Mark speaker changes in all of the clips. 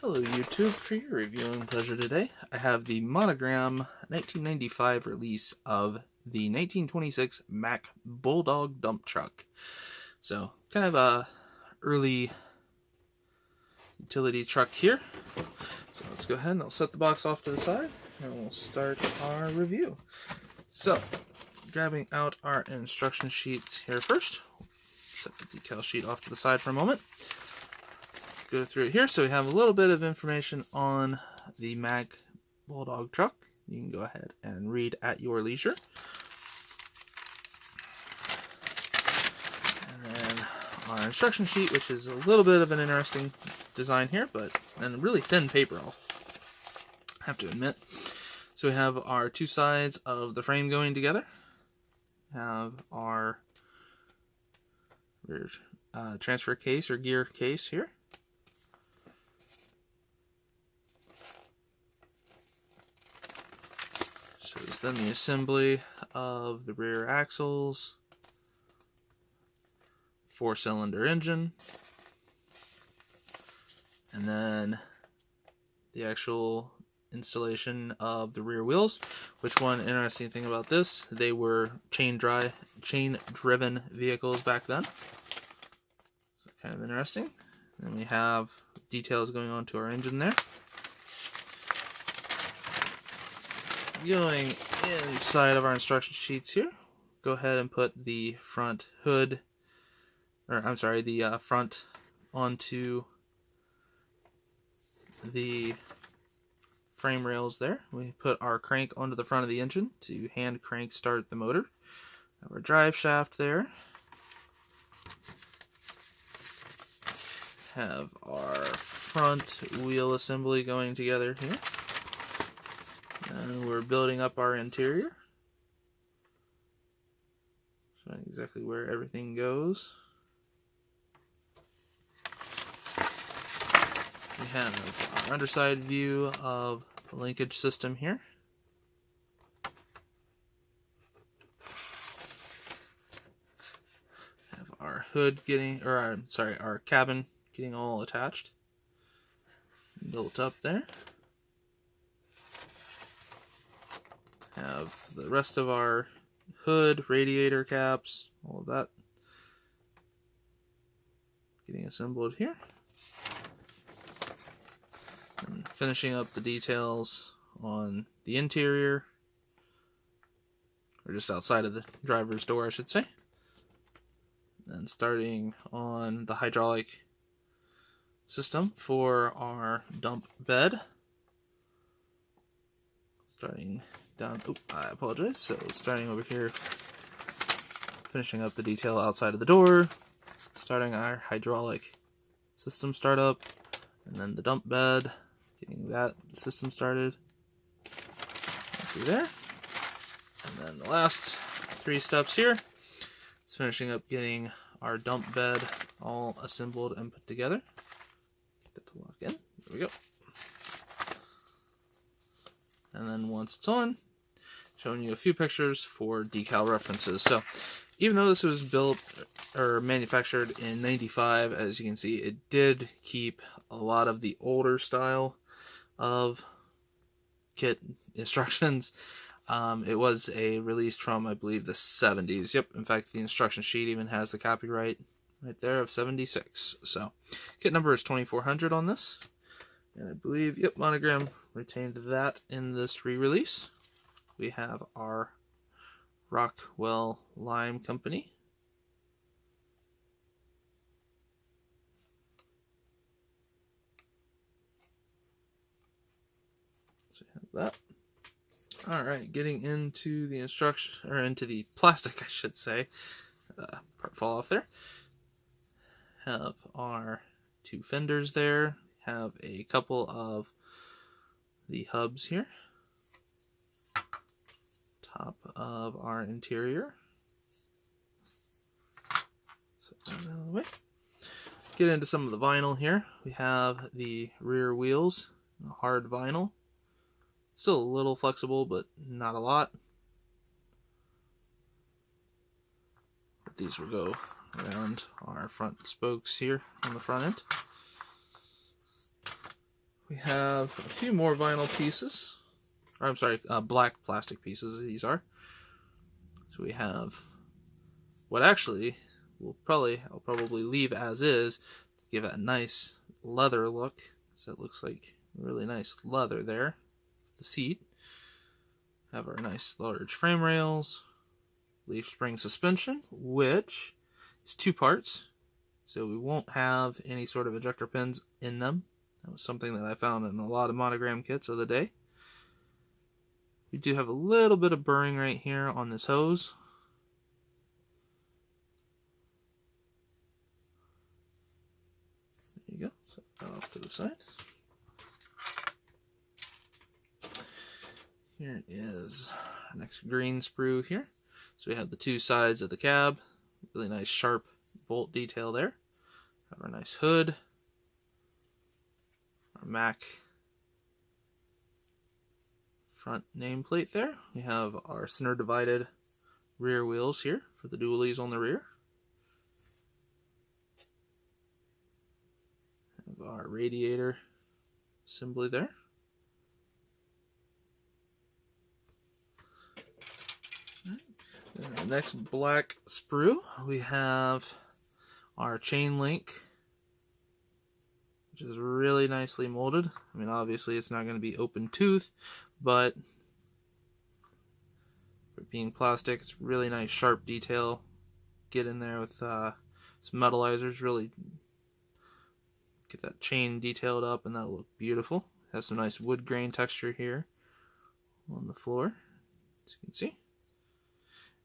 Speaker 1: Hello YouTube, for your reviewing pleasure today, I have the Monogram 1995 release of the 1926 Mack Bulldog Dump Truck. So, kind of a early utility truck here. So let's go ahead and I'll set the box off to the side and we'll start our review. So, grabbing out our instruction sheets here first. Set the decal sheet off to the side for a moment. Go through it here. So we have a little bit of information on the Mack Bulldog truck. You can go ahead and read at your leisure. And then our instruction sheet, which is a little bit of an interesting design here, and really thin paper, I'll have to admit. So we have our two sides of the frame going together. We have our rear transfer case or gear case here. Shows then the assembly of the rear axles, 4-cylinder engine, and then the actual installation of the rear wheels. Which one interesting thing about this, they were chain-driven vehicles back then. So kind of interesting. Then we have details going on to our engine there. Going inside of our instruction sheets here, go ahead and put the front hood, the front onto the frame rails there. We put our crank onto the front of the engine to hand crank start the motor. Have our drive shaft there. Have our front wheel assembly going together here. And we're building up our interior. Showing exactly where everything goes. We have our underside view of the linkage system here. Have our hood our cabin getting all attached. Built up there. Have the rest of our hood, radiator caps, all of that getting assembled here. And finishing up the details on the interior, or just outside of the driver's door, I should say. And starting on the hydraulic system for our dump bed. Starting down, I apologize. So starting over here, finishing up the detail outside of the door, starting our hydraulic system startup, and then the dump bed, getting that system started through there. And then the last 3 steps here is finishing up getting our dump bed all assembled and put together. Get that to lock in. There we go. And then once it's on, showing you a few pictures for decal references. So even though this was built or manufactured in 95, as you can see, it did keep a lot of the older style of kit instructions. It was released from, I believe, the 70s. Yep, in fact, the instruction sheet even has the copyright right there of 76. So kit number is 2400 on this. And I believe, yep, Monogram retained that in this re-release. We have our Rockwell Lime Company. So we have that. Alright, getting into the instruction, or into the plastic, I should say. Part fall off there. Have our 2 fenders there. Have a couple of the hubs here. Top of our interior. Set that out of the way. Get into some of the vinyl here. We have the rear wheels, hard vinyl. Still a little flexible, but not a lot. But these will go around our front spokes here on the front end. We have a few more vinyl pieces. Or, I'm sorry, black plastic pieces these are. So we have what actually I'll probably leave as is to give it a nice leather look. So it looks like really nice leather there. The seat. Have our nice large frame rails. Leaf spring suspension, which is 2 parts. So we won't have any sort of ejector pins in them. That was something that I found in a lot of Monogram kits of the day. We do have a little bit of burring right here on this hose. There you go. Set that off to the side. Here is our next green sprue here. So we have the 2 sides of the cab. Really nice sharp bolt detail there. Have our nice hood. Our Mack front nameplate there. We have our center divided rear wheels here for the dualies on the rear. Have our radiator assembly there. The next black sprue, we have our chain link, which is really nicely molded. I mean, obviously it's not going to be open tooth, but for being plastic, it's really nice sharp detail. Get in there with some metallizers, really get that chain detailed up, and that'll look beautiful. Has some nice wood grain texture here on the floor, as you can see.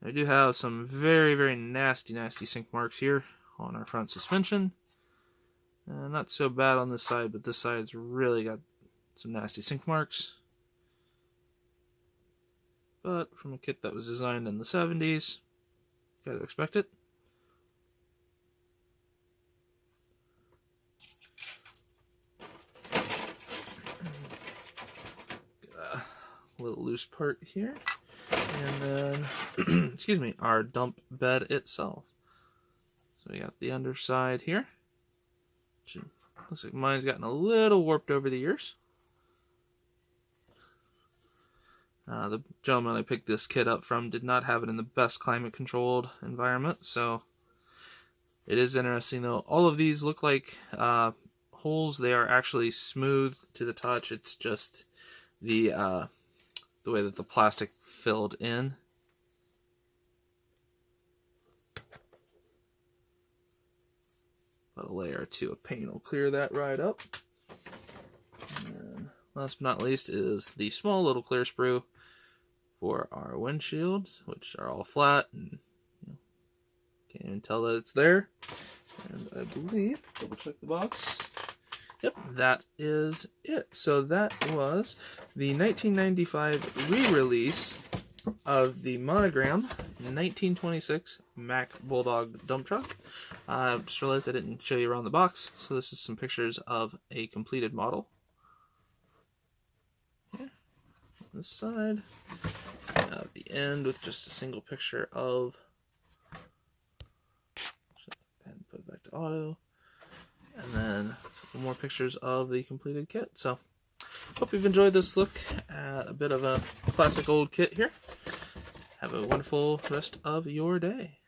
Speaker 1: I do have some very, very nasty sink marks here on our front suspension. Not so bad on this side, but this side's really got some nasty sink marks. But from a kit that was designed in the 70s, gotta expect it. Got a little loose part here. And then, excuse me, our dump bed itself. So we got the underside here, which looks like mine's gotten a little warped over the years. The gentleman I picked this kit up from did not have it in the best climate controlled environment, so it is interesting though. All of these look like holes. They are actually smooth to the touch. It's just the way that the plastic filled in. About a layer or 2 of paint will clear that right up. And then, last but not least, is the small little clear sprue for our windshields, which are all flat and can't even tell that it's there. And I believe, double check the box. Yep, that is it. So that was the 1995 re-release of the Monogram 1926 Mack Bulldog Dump Truck. Just realized I didn't show you around the box, so this is some pictures of a completed model. Here, on this side, at the end with just a single picture of. And put it back to auto. And then more pictures of the completed kit. So, hope you've enjoyed this look at a bit of a classic old kit here. Have a wonderful rest of your day.